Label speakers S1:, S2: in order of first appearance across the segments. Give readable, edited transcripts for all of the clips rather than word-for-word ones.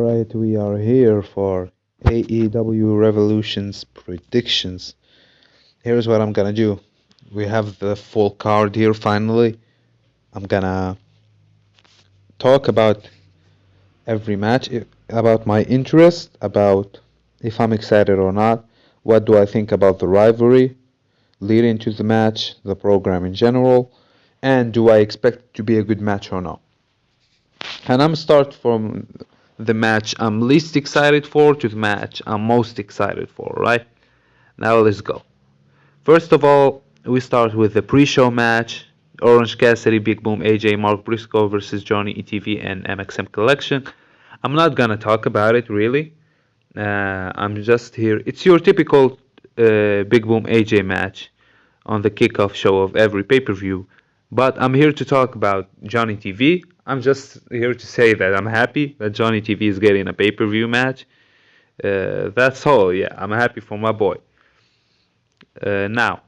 S1: Alright, we are here for AEW Revolution's predictions. Here's what I'm gonna do. We have the full card here finally. I'm gonna talk about every match, about my interest, about if I'm excited or not, what do I think about the rivalry leading to the match, the program in general, and do I expect it to be a good match or not. And I'm start from the match I'm least excited for to the match I'm most excited for, right? Now let's go. First of all, we start with the pre-show match. Orange Cassidy, Big Boom, AJ, Mark Briscoe versus Johnny ETV and MXM Collection. I'm not gonna talk about it really. I'm just here. It's your typical Big Boom AJ match on the kickoff show of every pay-per-view. But I'm here to talk about Johnny TV. I'm just here to say that I'm happy that Johnny TV is getting a pay-per-view match. That's all. Yeah, I'm happy for my boy. Now,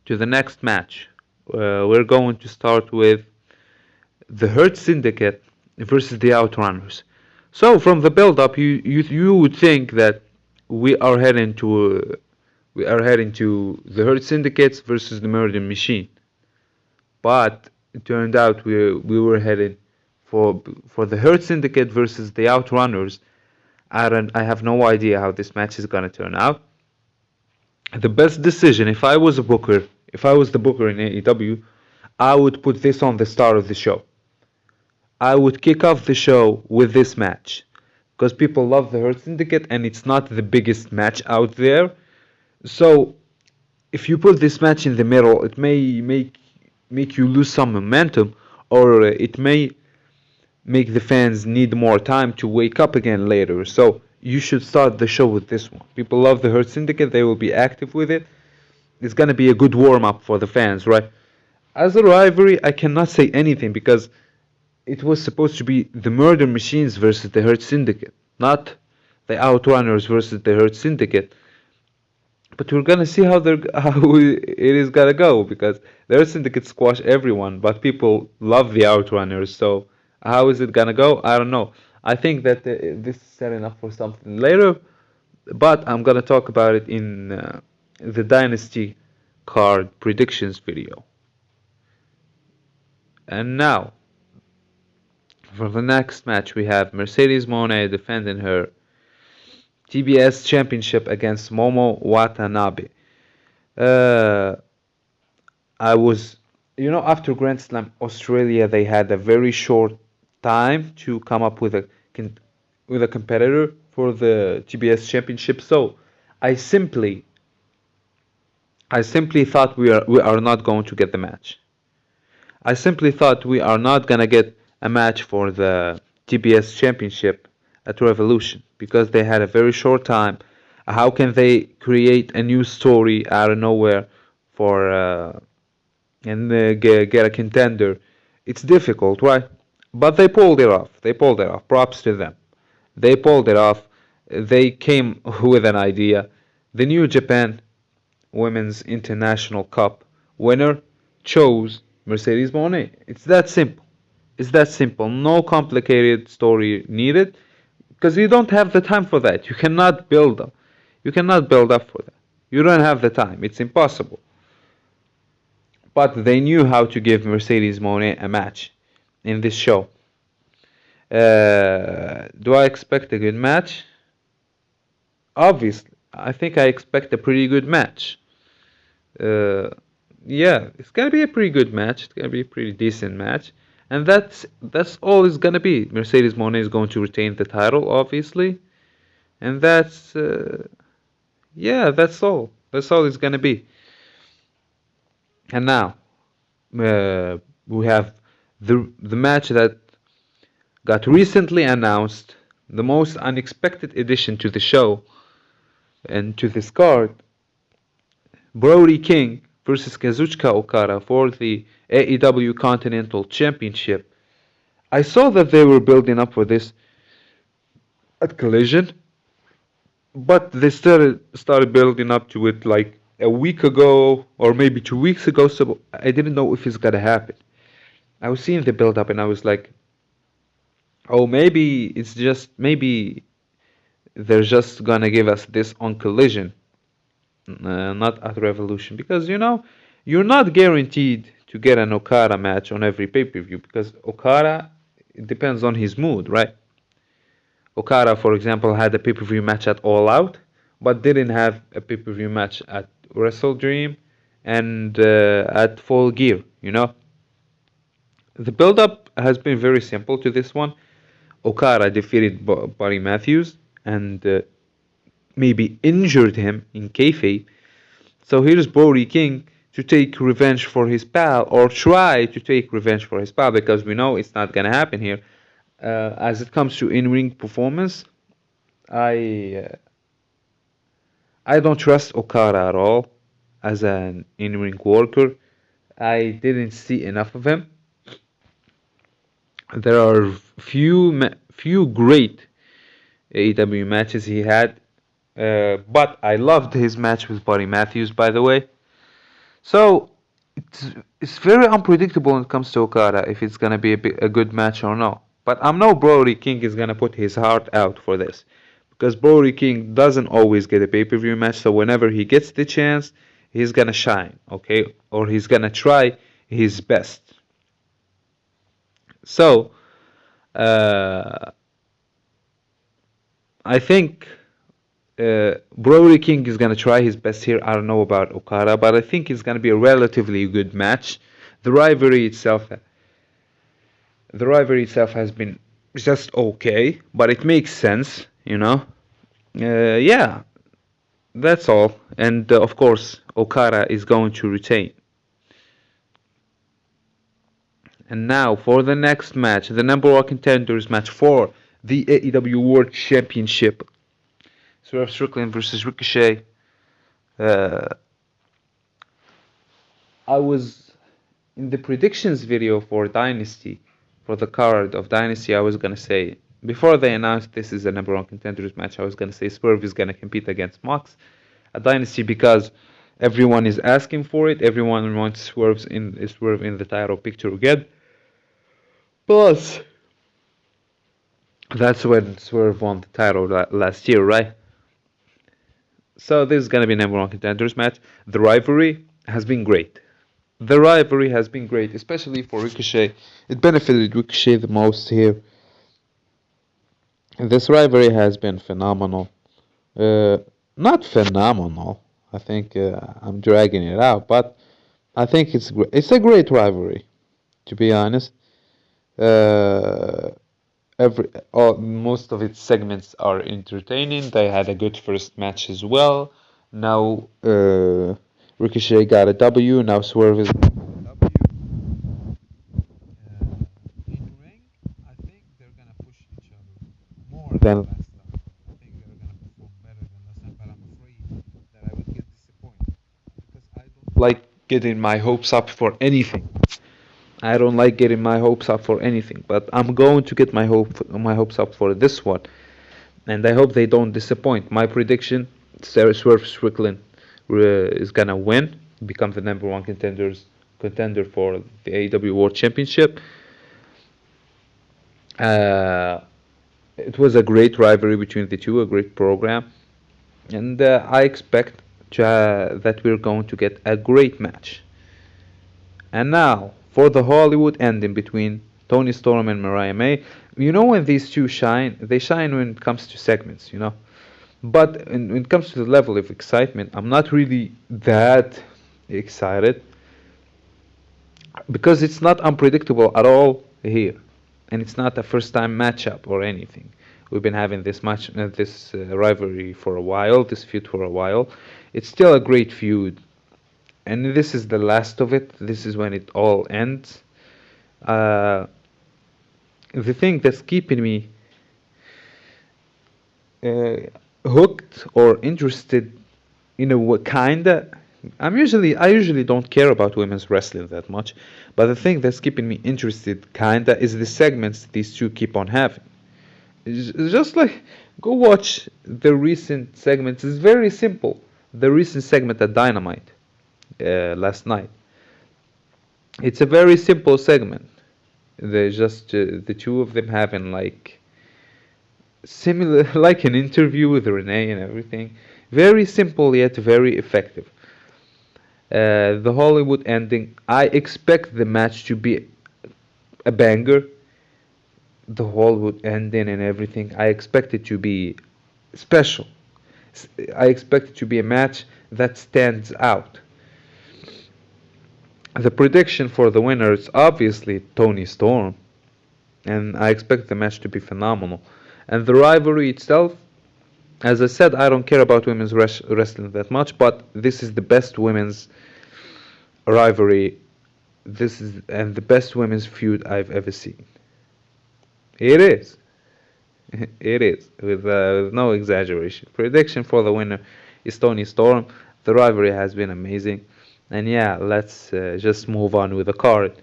S1: to the next match. We're going to start with the Hurt Syndicate versus the Outrunners. So from the build-up, you would think that we are heading to the Hurt Syndicates versus the Murder Machine, but it turned out we were heading for the Hurt Syndicate versus the Outrunners. I have no idea how this match is gonna turn out. The best decision, if I was the booker in AEW, I would put this on the start of the show. I would kick off the show with this match because people love the Hurt Syndicate and it's not the biggest match out there. So if you put this match in the middle, it may make you lose some momentum, or it may make the fans need more time to wake up again later. So you should start the show with this one. People love the Hurt Syndicate, they will be active with it. It's gonna be a good warm-up for the fans, right? As a rivalry, I cannot say anything because it was supposed to be the Murder Machines versus the Hurt Syndicate, not the Outrunners versus the Hurt Syndicate. But we're gonna see how it is gonna go, because the Hurt Syndicate squash everyone, but people love the Outrunners. So how is it gonna go? I don't know. I think that this is setting up for something later, but I'm gonna talk about it in the Dynasty card predictions video. And now, for the next match, we have Mercedes Moné defending her TBS Championship against Momo Watanabe. After Grand Slam Australia, they had a very short time to come up with a competitor for the TBS Championship. So I simply thought we are not going to get the match. I simply thought we are not gonna get a match for the TBS Championship at Revolution because they had a very short time. How can they create a new story out of nowhere and get a contender? It's difficult, right? But they pulled it off. Props to them. They pulled it off. They came with an idea. The New Japan Women's International Cup winner chose Mercedes Moné. It's that simple. No complicated story needed, because you don't have the time for that. You cannot build up. For that. You don't have the time. It's impossible. But they knew how to give Mercedes Moné a match in this show. Do I expect a good match? Obviously, I think I expect a pretty good match. Yeah, it's gonna be a pretty good match. It's gonna be a pretty decent match, and that's all it's gonna be. Mercedes Moné is going to retain the title, obviously, and that's all. That's all it's gonna be. And now we have the match that got recently announced, the most unexpected addition to the show and to this card. Brody King versus Kazuchika Okada for the AEW Continental Championship. I saw that they were building up for this at Collision, but they started building up to it like a week ago or maybe 2 weeks ago, so I didn't know if it's gonna happen. I was seeing the build up and I was like, Oh, maybe it's just maybe they're just gonna give us this on Collision, not at Revolution, because you're not guaranteed to get an Okada match on every pay-per-view because Okada it depends on his mood, right? Okada, for example, had a pay-per-view match at All Out, but didn't have a pay-per-view match at Wrestle Dream and at Full Gear. The build-up has been very simple to this one. Okada defeated Buddy Matthews and maybe injured him in kayfabe. So here's Brody King to take revenge for his pal, or try to take revenge for his pal, because we know it's not gonna happen here. As it comes to in-ring performance, I uh, I don't trust Okada at all as an in-ring worker. I didn't see enough of him. There are few great AEW matches he had, but I loved his match with Buddy Matthews, by the way. So it's it's very unpredictable when it comes to Okada if it's gonna be a good match or no. But I'm no Brody King is gonna put his heart out for this, because Brody King doesn't always get a pay-per-view match. So whenever he gets the chance, he's gonna shine, okay, or he's gonna try his best. So uh, I think Brody King is gonna try his best here. I don't know about Okada, but I think it's gonna be a relatively good match. The rivalry itself, the rivalry itself has been just okay, but it makes sense. Yeah, that's all. And of course, Okada is going to retain. And now for the next match, the number one contenders match for the AEW World Championship. Swerve Strickland versus Ricochet. Uh, I was in the predictions video for Dynasty, for the card of Dynasty. I was gonna say, before they announced this is a number one contenders match, I was gonna say Swerve is gonna compete against Mox at Dynasty because everyone is asking for it. Everyone wants Swerve in the title picture again. Plus, that's when Swerve won the title last year, right? So this is gonna be number one contenders match. The rivalry has been great. The rivalry has been great, especially for Ricochet. It benefited Ricochet the most here. This rivalry has been phenomenal. Uh, Not phenomenal. I think I'm dragging it out, but I think it's a great rivalry, to be honest. Uh, Most of its segments are entertaining. They had a good first match as well. Now Ricochet got a W. Now Swerve is in ring. I think they're gonna push each other more than last time. I think they're gonna perform better than last time, but I'm afraid that I would get disappointed because I don't like getting my hopes up for anything. I don't like getting my hopes up for anything, but I'm going to get my hopes up for this one, and I hope they don't disappoint. My prediction: Swerve Strickland is gonna win, become the number one contender for the AEW World Championship. Uh, it was a great rivalry between the two, a great program, and I expect that we're going to get a great match. And now for the Hollywood ending between Tony Storm and Mariah May. When these two shine, they shine when it comes to segments. But when it comes to the level of excitement, I'm not really that excited because it's not unpredictable at all here, and it's not a first-time matchup or anything. We've been having this rivalry for a while, this feud for a while. It's still a great feud, and this is the last of it. This is when it all ends. Uh, the thing that's keeping me uh, hooked or interested in a kinda. I usually don't care about women's wrestling that much, but the thing that's keeping me interested kinda is the segments these two keep on having. It's just like go watch the recent segments. It's very simple. The recent segment at Dynamite, last night. It's a very simple segment. They're just the two of them having like similar, like an interview with Renee and everything. Very simple yet very effective. The Hollywood ending. I expect the match to be a banger. The Hollywood ending and everything. I expect it to be special. I expect it to be a match that stands out. The prediction for the winner is obviously Tony Storm, and I expect the match to be phenomenal. And the rivalry itself, as I said, I don't care about women's wrestling that much, but this is the best women's rivalry. This is and the best women's feud I've ever seen. It is. It is, with no exaggeration. Prediction for the winner is Tony Storm. The rivalry has been amazing. And yeah, let's just move on with the card.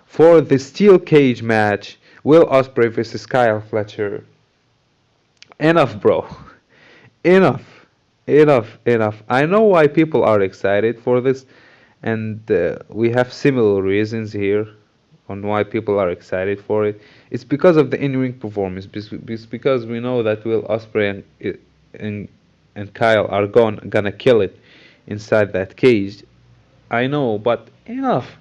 S1: For the steel cage match, Will Ospreay versus Kyle Fletcher. Enough, bro. Enough. Enough. I know why people are excited for this, and we have similar reasons here on why people are excited for it. It's because of the in-ring performance. It's because we know that Will Ospreay and and Kyle are gonna kill it inside that cage. I know, but enough.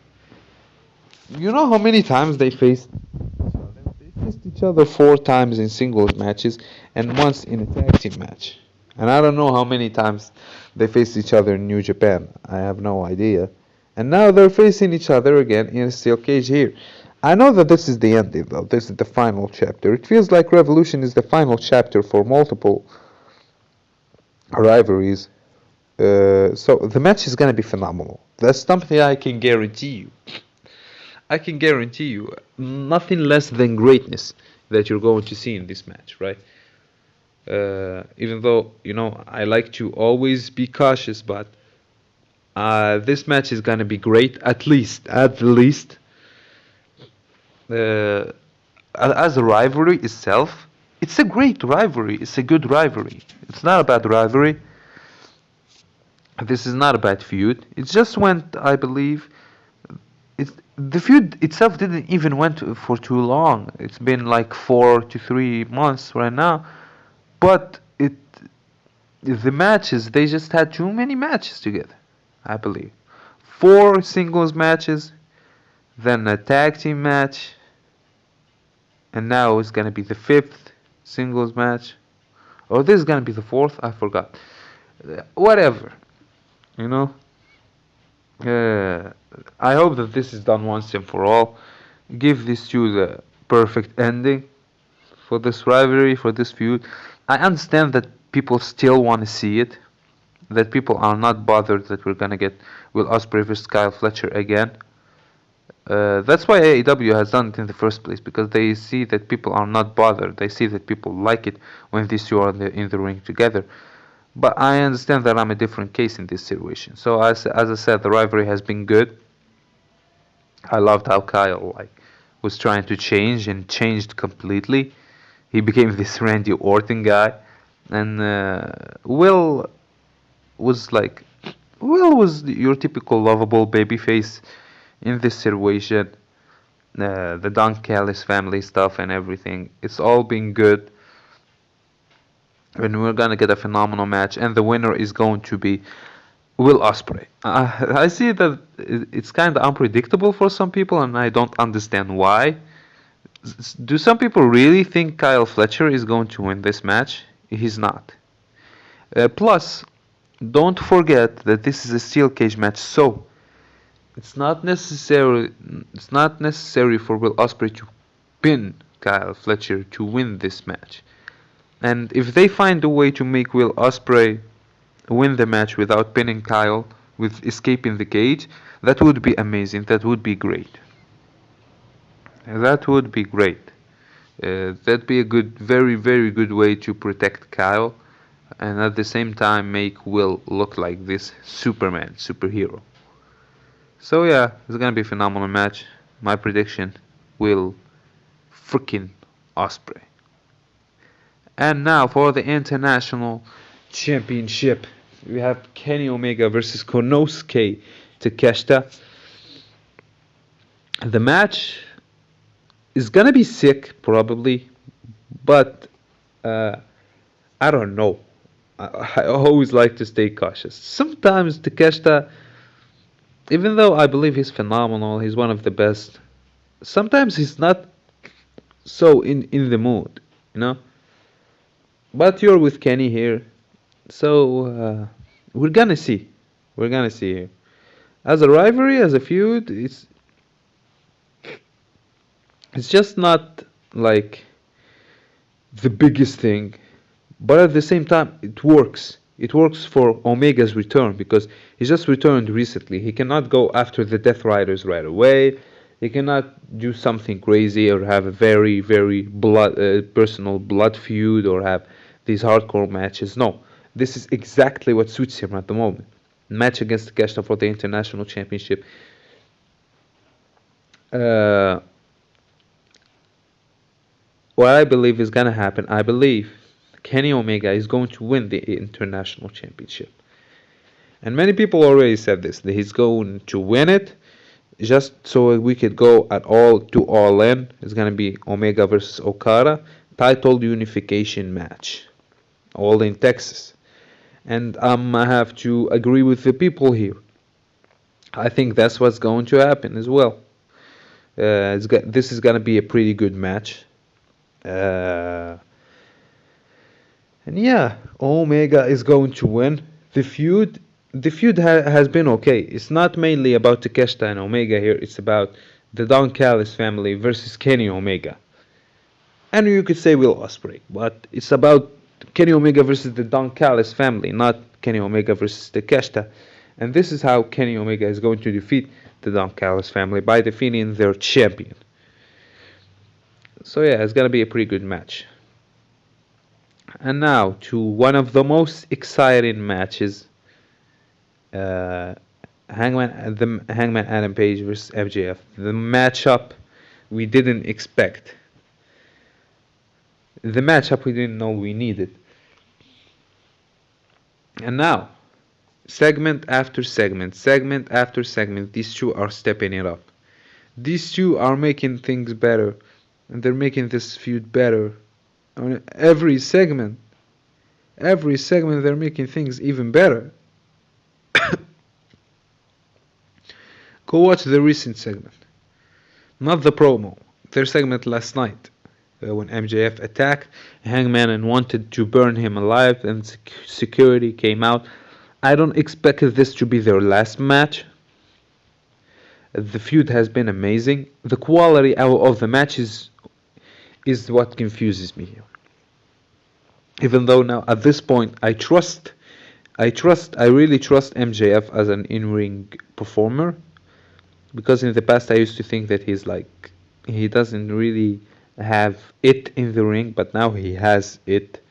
S1: You know how many times they faced each other? They faced each other 4 times in singles matches and once in a tag team match. And I don't know how many times they faced each other in New Japan. I have no idea. And now they're facing each other again in a steel cage here. I know that this is the ending though. This is the final chapter. It feels like Revolution is the final chapter for multiple rivalries. So the match is gonna be phenomenal. That's something I can guarantee you. I can guarantee you nothing less than greatness that you're going to see in this match, right? Even though, you know, I like to always be cautious, but this match is gonna be great, at the least. Uh, as a rivalry itself, it's a great rivalry. It's a good rivalry. It's not a bad rivalry. This is not a bad feud. It just went, I believe, the feud itself didn't even went for too long. It's been like 4 to 3 months right now, but the matches they just had too many matches together. I believe 4 singles matches, then a tag team match, and now it's gonna be the 5th singles match. Or this is gonna be the 4th. I forgot. Whatever, you know. Uh, I hope that this is done once and for all. Give this to the perfect ending for this rivalry, for this feud. I understand that people still want to see it, that people are not bothered that we're gonna get Will Ospreay versus Kyle Fletcher again. That's why AEW has done it in the first place, because they see that people are not bothered. They see that people like it when these two are in the ring together. But I understand that I'm a different case in this situation. So as I said, the rivalry has been good. I loved how Kyle was trying to change and changed completely. He became this Randy Orton guy, and was like Will was your typical lovable babyface in this situation. The Don Callis family stuff and everything. It's all been good. And we're gonna get a phenomenal match, and the winner is going to be Will Ospreay. I see that it's kind of unpredictable for some people, and I don't understand why. Do some people really think Kyle Fletcher is going to win this match? He's not. Plus, don't forget that this is a steel cage match, so it's not necessary. It's not necessary for Will Ospreay to pin Kyle Fletcher to win this match. And if they find a way to make Will Ospreay win the match without pinning Kyle, with escaping the cage, that would be amazing. That would be great. That would be great. That'd be a good, very, very good way to protect Kyle, and at the same time make Will look like this Superman, superhero. So yeah, it's gonna be a phenomenal match. My prediction: Will freaking Ospreay. And now for the International Championship, we have Kenny Omega versus Konosuke Takeshita. The match It's gonna be sick probably, but uh, I don't know. I always like to stay cautious. Sometimes Takeshita, even though I believe he's phenomenal, he's one of the best. Sometimes he's not so in the mood, you know. But you're with Kenny here, so we're gonna see. We're gonna see here. As a rivalry, as a feud, it's just not like the biggest thing, but at the same time, it works. It works for Omega's return because he just returned recently. He cannot go after the Death Riders right away. He cannot do something crazy or have a very, very personal blood feud or have these hardcore matches. No, this is exactly what suits him at the moment. Match against Takeshita for the International Championship. Uh, what I believe is gonna happen, I believe Kenny Omega is going to win the International Championship. And many people already said this, that he's going to win it just so we could go at all in. It's gonna be Omega versus Okada, title unification match, all in Texas. And I have to agree with the people here. I think that's what's going to happen as well. This is gonna be a pretty good match. Uh, and yeah, Omega is going to win. The feud has been okay. It's not mainly about Takeshita and Omega here. It's about the Don Callis family versus Kenny Omega. And you could say Will Ospreay, but it's about Kenny Omega versus the Don Callis family, not Kenny Omega versus Takeshita. And this is how Kenny Omega is going to defeat the Don Callis family by defeating their champion. So yeah, it's gonna be a pretty good match. And now to one of the most exciting matches, uh, Hangman Adam Page versus MJF. The matchup we didn't expect. The matchup we didn't know we needed. And now, segment after segment, these two are stepping it up. These two are making things better, and they're making this feud better. On every segment, they're making things even better. Go watch the recent segment, not the promo. Their segment last night, when MJF attacked Hangman and wanted to burn him alive, and security came out. I don't expect this to be their last match. The feud has been amazing. The quality of the match is what confuses me here. Even though now at this point I really trust MJF as an in-ring performer, because in the past I used to think that he doesn't really have it in the ring, but now he has it.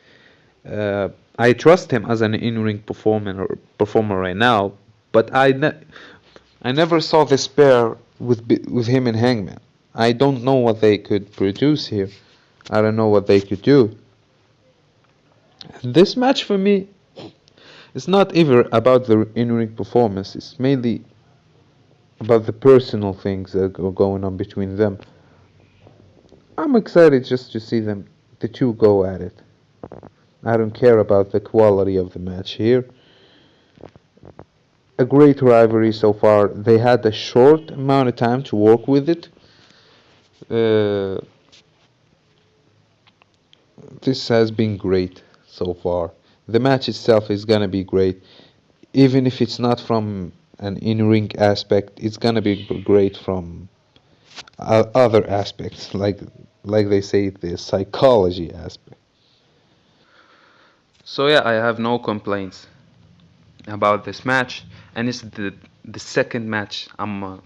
S1: I trust him as an in-ring performer right now, but I never saw this pair with him and Hangman. I don't know what they could produce here. I don't know what they could do. This match for me is not even about the in-ring performance. It's mainly about the personal things that are going on between them. I'm excited just to see the two go at it. I don't care about the quality of the match here. A great rivalry so far. They had a short amount of time to work with it. Uh, this has been great so far. The match itself is gonna be great, even if it's not from an in-ring aspect. It's gonna be great from other aspects, like they say, the psychology aspect. So yeah, I have no complaints about this match, and it's the second match I'm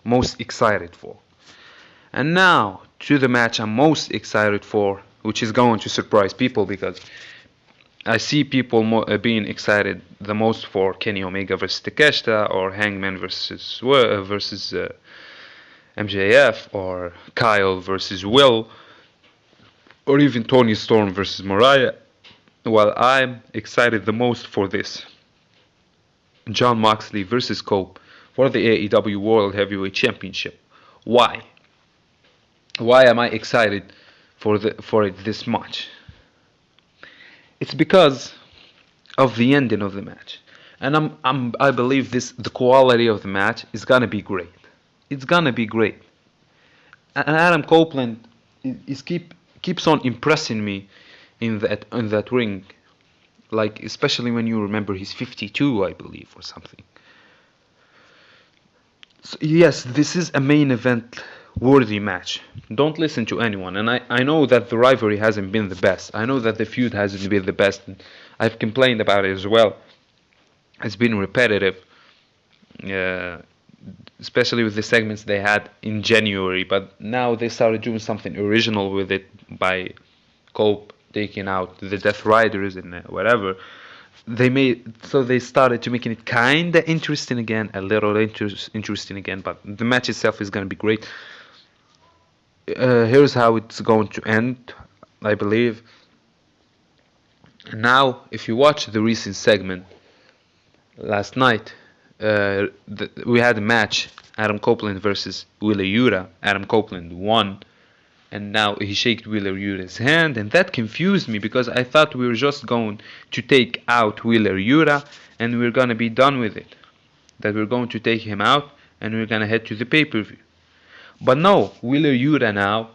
S1: most excited for. And now to the match I'm most excited for, which is going to surprise people because I see people being excited the most for Kenny Omega versus Takeshita, or Hangman versus MJF, or Kyle versus Will, or even Tony Storm versus Mariah. While I'm excited the most for this, Jon Moxley versus Cope for the AEW World Heavyweight Championship. Why? Why am I excited for it this much? It's because of the ending of the match, and I believe the quality of the match is gonna be great. It's gonna be great, and Adam Copeland keeps on impressing me in that ring, like especially when you remember he's 52, I believe, or something. So, yes, this is a main event worthy match. Don't listen to anyone. And I know that the rivalry hasn't been the best. I know that the feud hasn't been the best. And I've complained about it as well. It's been repetitive, uh, especially with the segments they had in January. But now they started doing something original with it by Cope taking out the Death Riders and whatever. They started to making it kinda interesting again, a little interesting again, but the match itself is gonna be great. Here's how it's going to end, I believe. Now, if you watch the recent segment last night, we had a match: Adam Copeland versus Wheeler Yuta. Adam Copeland won, and now he shaked Wheeler Yuta's hand, and that confused me because I thought we were just going to take out Wheeler Yuta and we're gonna be done with it. That we're going to take him out and we're gonna head to the pay-per-view. But no, Wheeler Yuta now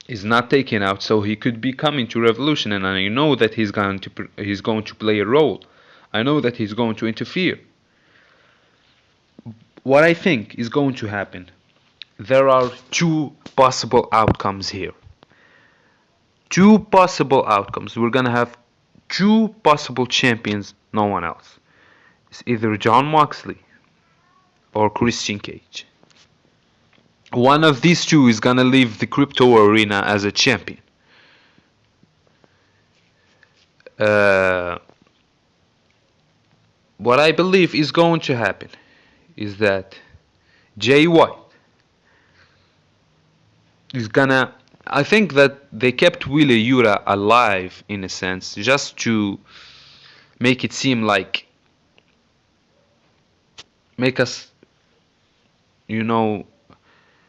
S1: is not taken out, so he could be coming to Revolution, and I know that he's going to play a role. I know that he's going to interfere. What I think is going to happen, there are two possible outcomes here. Two possible outcomes. We're gonna have two possible champions, no one else. It's either Jon Moxley or Christian Cage. One of these two is gonna leave the crypto arena as a champion. What I believe is going to happen is that Jay White is gonna. I think that they kept Wheeler Yuta alive in a sense, just to make it seem like make us, you know,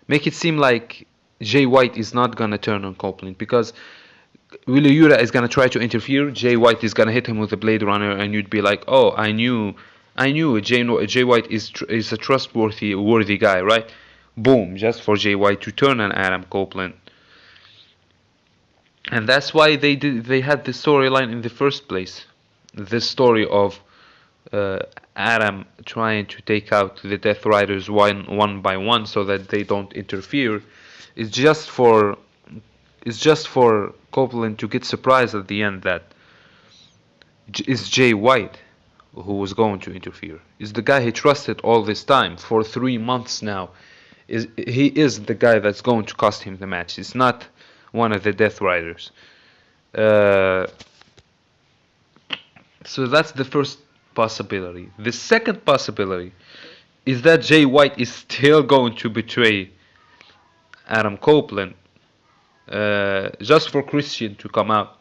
S1: make it seem like Jay White is not gonna turn on Copeland because Wheeler Yuta is gonna try to interfere. Jay White is gonna hit him with the Blade Runner, and you'd be like, "Oh, I knew Jay White is a worthy guy, right?" Boom, just for Jay White to turn on Adam Copeland, and that's why they had this storyline in the first place. This story of Adam trying to take out the Death Riders one by one so that they don't interfere is just for Copeland to get surprised at the end that it's Jay White who was going to interfere. Is the guy he trusted all this time for 3 months now. He is the guy that's going to cost him the match. It's not one of the Death Riders. So that's the first possibility. The second possibility is that Jay White is still going to betray Adam Copeland just for Christian to come out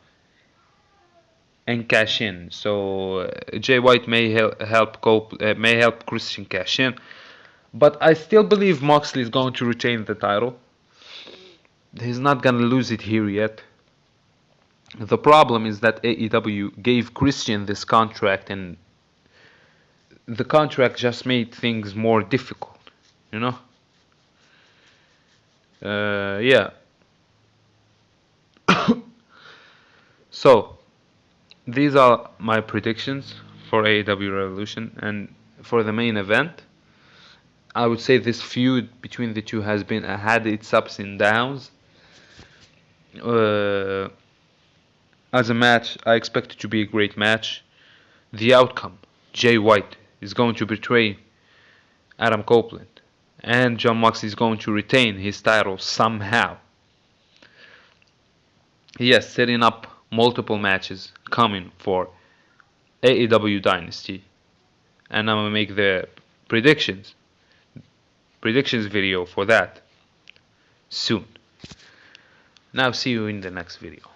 S1: and cash in. So Jay White may help Christian cash in, but I still believe Moxley is going to retain the title. He's not gonna lose it here yet. The problem is that AEW gave Christian this contract, and the contract just made things more difficult, you know? Yeah. So, these are my predictions for AEW Revolution, and for the main event, I would say this feud between the two has had its ups and downs. As a match, I expect it to be a great match. The outcome, Jay White is going to betray Adam Copeland, and Jon Moxley is going to retain his title somehow. Yes, setting up multiple matches coming for AEW Dynasty, and I'm gonna make the predictions video for that soon. Now see you in the next video.